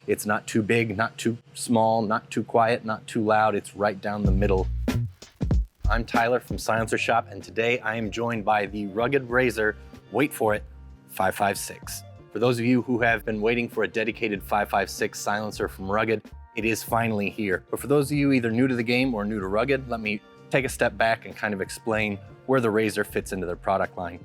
It's not too big, not too small, not too quiet, not too loud. It's right down the middle. I'm Tyler from Silencer Shop, and today I am joined by the rugged Razor, wait for it, 556. For those of you who have been waiting for a dedicated 556 silencer from Rugged, it is finally here. But for those of you either new to the game or new to Rugged, let me take a step back and kind of explain where the Razor fits into their product line.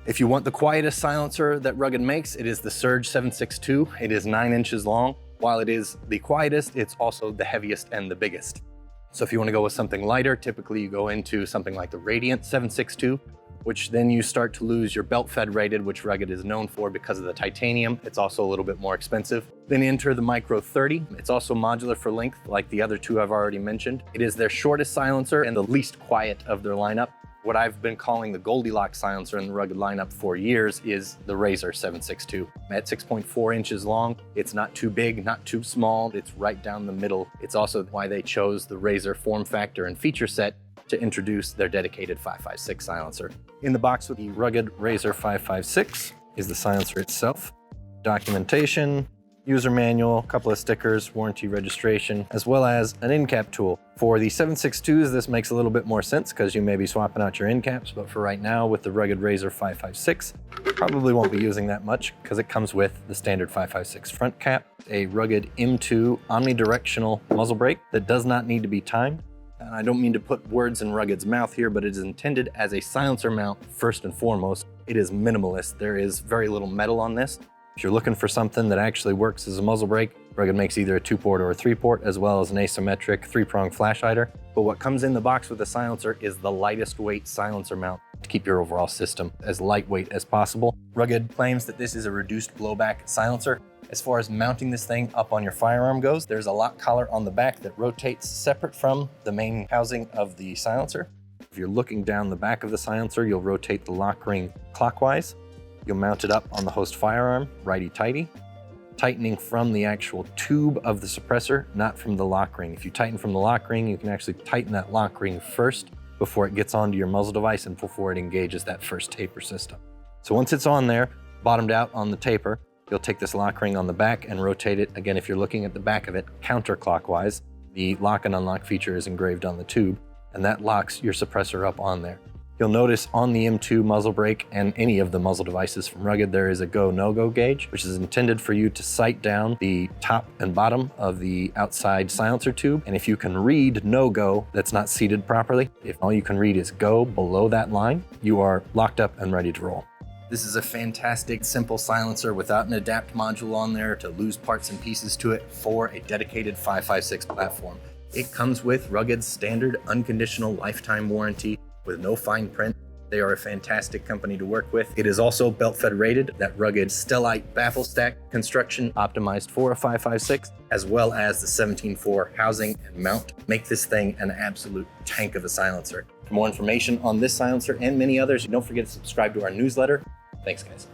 If you want the quietest silencer that Rugged makes, it is the Surge 762. It is 9 inches long. While it is the quietest, it's also the heaviest and the biggest. So if you want to go with something lighter, typically you go into something like the Radiant 762, which then you start to lose your belt fed rated, which Rugged is known for because of the titanium. It's also a little bit more expensive. Then enter the Micro 30. It's also modular for length, like the other two I've already mentioned. It is their shortest silencer and the least quiet of their lineup. What I've been calling the Goldilocks silencer in the Rugged lineup for years is the Razor 762. At 6.4 inches long, it's not too big, not too small, it's right down the middle. It's also why they chose the Razor form factor and feature set to introduce their dedicated 556 silencer. In the box with the Rugged Razor 556 is the silencer itself, documentation, user manual, a couple of stickers, warranty registration, as well as an end cap tool. For the 762s, this makes a little bit more sense because you may be swapping out your end caps, but for right now with the Rugged Razor 556, probably won't be using that much because it comes with the standard 556 front cap, a Rugged M2 omnidirectional muzzle brake that does not need to be timed. And I don't mean to put words in Rugged's mouth here, but it is intended as a silencer mount first and foremost. It is minimalist. There is very little metal on this. If you're looking for something that actually works as a muzzle brake, Rugged makes either a 2-port or a 3-port, as well as an asymmetric 3-prong flash hider. But what comes in the box with the silencer is the lightest weight silencer mount to keep your overall system as lightweight as possible. Rugged claims that this is a reduced blowback silencer. As far as mounting this thing up on your firearm goes, there's a lock collar on the back that rotates separate from the main housing of the silencer. If you're looking down the back of the silencer, you'll rotate the lock ring clockwise. You'll mount it up on the host firearm, righty-tighty, tightening from the actual tube of the suppressor, not from the lock ring. If you tighten from the lock ring, you can actually tighten that lock ring first before it gets onto your muzzle device and before it engages that first taper system. So once it's on there, bottomed out on the taper, you'll take this lock ring on the back and rotate it. Again, if you're looking at the back of it, counterclockwise. The lock and unlock feature is engraved on the tube, and that locks your suppressor up on there. You'll notice on the M2 muzzle brake and any of the muzzle devices from Rugged, there is a go, no-go gauge, which is intended for you to sight down the top and bottom of the outside silencer tube. And if you can read no-go, that's not seated properly. If all you can read is go below that line, you are locked up and ready to roll. This is a fantastic, simple silencer without an adapt module on there to lose parts and pieces to it for a dedicated 556 platform. It comes with Rugged's standard unconditional lifetime warranty with no fine print. They are a fantastic company to work with. It is also belt fed rated, that Rugged Stellite baffle stack construction optimized for a 556, as well as the 17.4 housing and mount make this thing an absolute tank of a silencer. For more information on this silencer and many others, don't forget to subscribe to our newsletter. Thanks, guys.